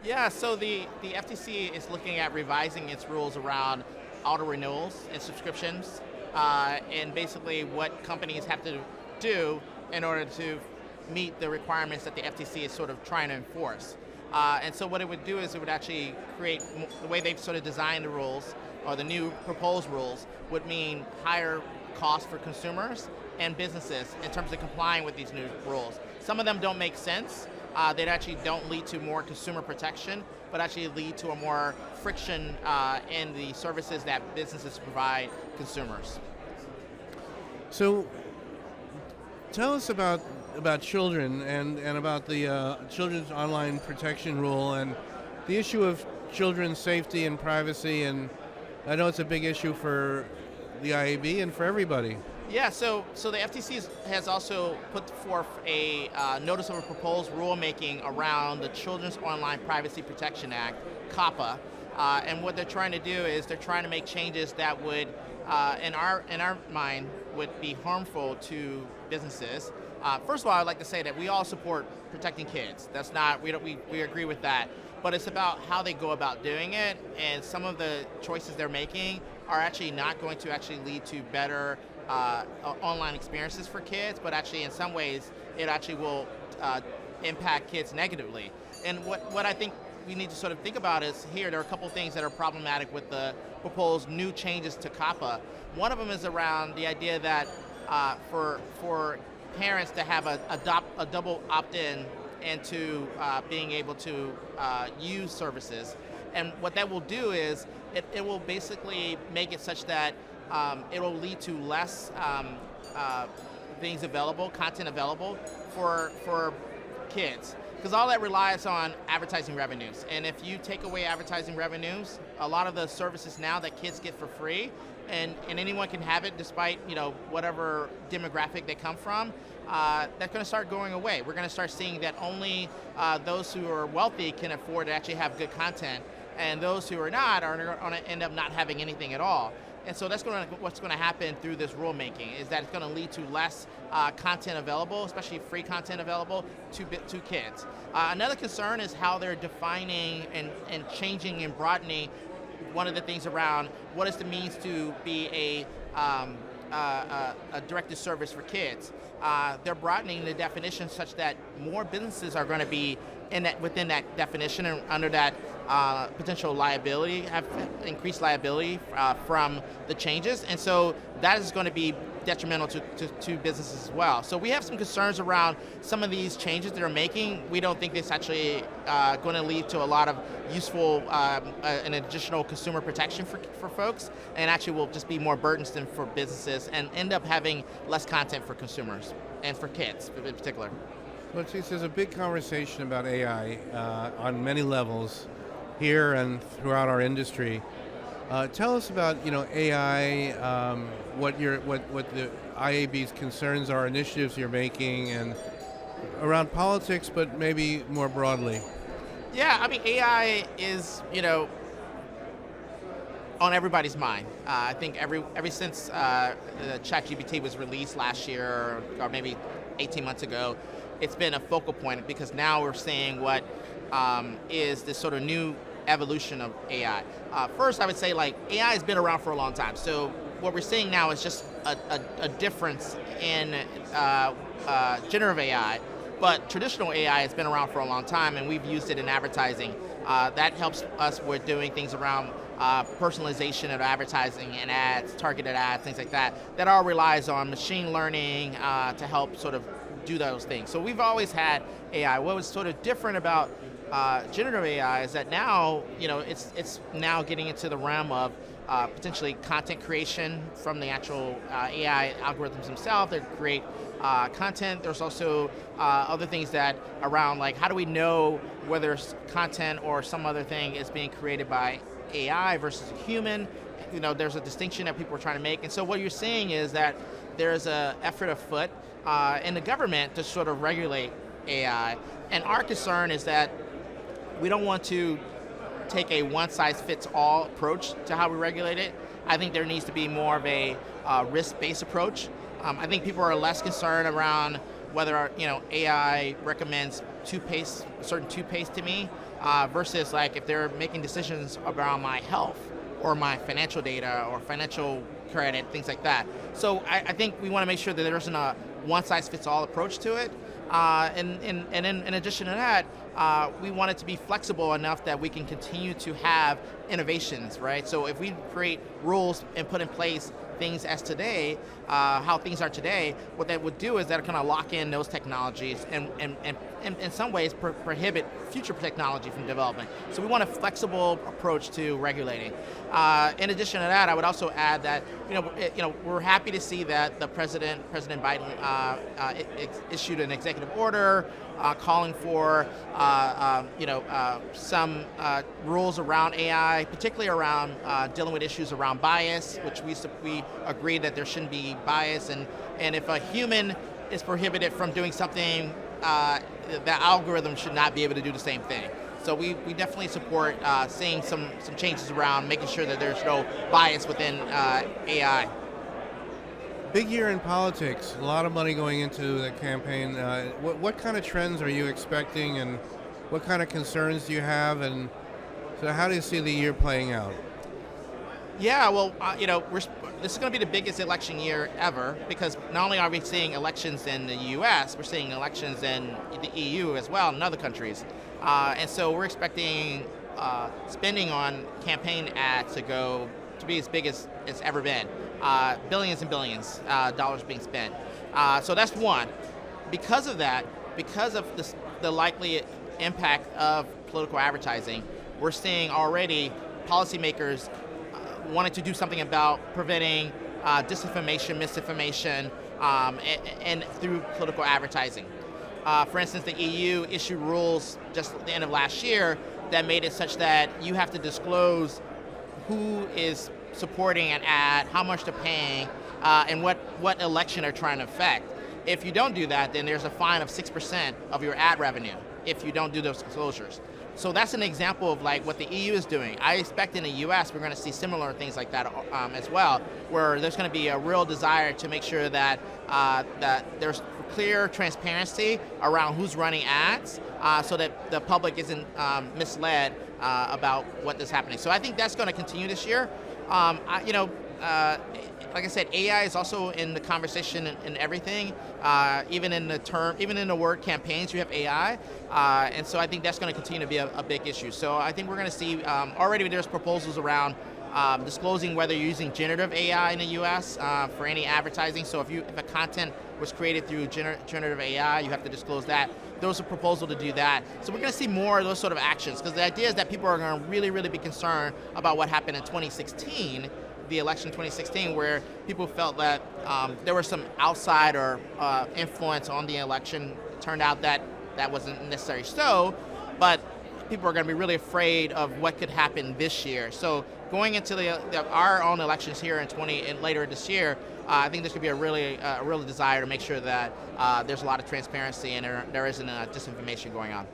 Yeah, so the FTC is looking at revising its rules around auto renewals and subscriptions, and basically what companies have to do in order to meet the requirements that the FTC is sort of trying to enforce. And so what it would do is it would actually create, the way they've sort of designed the rules, or the new proposed rules, would mean higher costs for consumers and businesses in terms of complying with these new rules. Some of them don't make sense. They actually don't lead to more consumer protection, but actually lead to a more friction in the services that businesses provide consumers. So tell us about children and about the children's online protection rule and the issue of children's safety and privacy. And I know it's a big issue for the IAB and for everybody. Yeah, so the FTC has also put forth a notice of a proposed rulemaking around the Children's Online Privacy Protection Act, COPPA, and what they're trying to do is they're trying to make changes that would, in our mind, would be harmful to businesses. First of all, I'd like to say that we all support protecting kids. That's not, we agree with that, but it's about how they go about doing it, and some of the choices they're making are actually not going to actually lead to better online experiences for kids, but actually in some ways it actually will impact kids negatively. And what I think we need to sort of think about is there are a couple things that are problematic with the proposed new changes to COPPA. One of them is around the idea that for parents to have a double opt-in into being able to use services. And what that will do is it will basically make it such that it will lead to less content available for kids. Because all that relies on advertising revenues. And if you take away advertising revenues, a lot of the services now that kids get for free, and anyone can have it despite whatever demographic they come from, that's going to start going away. We're going to start seeing that only those who are wealthy can afford to actually have good content, and those who are not are going to end up not having anything at all. And so that's what's going to happen through this rulemaking, is that it's going to lead to less content available, especially free content available to kids. Another concern is how they're defining and changing and broadening one of the things around what is the means to be a directed service for kids. They're broadening the definition such that more businesses are going to be within that definition and under that potential liability, have increased liability from the changes, and so that is going to be detrimental to businesses as well. So we have some concerns around some of these changes that are making. We don't think it's actually going to lead to a lot of useful and additional consumer protection for folks, and actually will just be more burdensome for businesses and end up having less content for consumers and for kids in particular. Lartease, there's a big conversation about AI on many levels here and throughout our industry. Tell us about AI, what the IAB's concerns are, initiatives you're making, and around politics, but maybe more broadly. Yeah, I mean, AI is on everybody's mind. I think ever since the ChatGPT was released last year or maybe 18 months ago, it's been a focal point because now we're seeing what is this sort of new evolution of AI. First, I would say AI has been around for a long time. So what we're seeing now is just a difference in generative AI. But traditional AI has been around for a long time, and we've used it in advertising. That helps us with doing things around personalization of advertising and ads, targeted ads, things like that. That all relies on machine learning to help sort of do those things. So we've always had AI. What was sort of different about generative AI is that now, it's now getting into the realm of potentially content creation from the actual AI algorithms themselves that create content. There's also other things that around how do we know whether content or some other thing is being created by AI versus a human. There's a distinction that people are trying to make. And so what you're seeing is that there's an effort afoot in the government to sort of regulate AI. And our concern is that we don't want to take a one-size-fits-all approach to how we regulate it. I think there needs to be more of a risk-based approach. I think people are less concerned around whether AI recommends certain toothpaste to me. versus like if they're making decisions around my health or my financial data or financial credit, things like that. So I think we want to make sure that there isn't a one-size-fits-all approach to it. And in addition to that, we want it to be flexible enough that we can continue to have innovations, right? So if we create rules and put in place things as today, how things are today, what that would do is that kind of lock in those technologies and in some ways prohibit future technology from development. So we want a flexible approach to regulating. In addition to that, I would also add that we're happy to see that the President Biden issued an executive order calling for some rules around AI, particularly around dealing with issues around bias, which we agree that there shouldn't be bias, and if a human is prohibited from doing something, the algorithm should not be able to do the same thing. So we definitely support seeing some changes around making sure that there's no bias within AI. Big year in politics, a lot of money going into the campaign. What kind of trends are you expecting, and what kind of concerns do you have, and so how do you see the year playing out? Yeah, well, this is going to be the biggest election year ever, because not only are we seeing elections in the U.S., we're seeing elections in the EU as well, and other countries. And so we're expecting spending on campaign ads to be as big as it's ever been. Billions and billions dollars being spent. So that's one. Because of that, because of the likely impact of political advertising, we're seeing already policymakers wanted to do something about preventing disinformation, misinformation, and through political advertising. For instance, the EU issued rules just at the end of last year that made it such that you have to disclose who is supporting an ad, how much they're paying, and what election they're trying to affect. If you don't do that, then there's a fine of 6% of your ad revenue if you don't do those disclosures. So that's an example of like what the EU is doing. I expect in the US we're going to see similar things like that as well, where there's going to be a real desire to make sure that that there's clear transparency around who's running ads, so that the public isn't misled about what is happening. So I think that's going to continue this year. Like I said, AI is also in the conversation in everything. Even in the word campaigns, you have AI, and so I think that's going to continue to be a big issue. So I think we're going to see already there's proposals around disclosing whether you're using generative AI in the U.S. For any advertising. So if a content was created through generative AI, you have to disclose that. There's a proposal to do that. So we're going to see more of those sort of actions, because the idea is that people are going to really, really be concerned about what happened in 2016, the election 2016, where people felt that there was some outside or influence on the election. It turned out that wasn't necessarily so, but people are going to be really afraid of what could happen this year. So going into our own elections here in later this year, I think there's going to be a real desire to make sure that there's a lot of transparency and there isn't disinformation going on.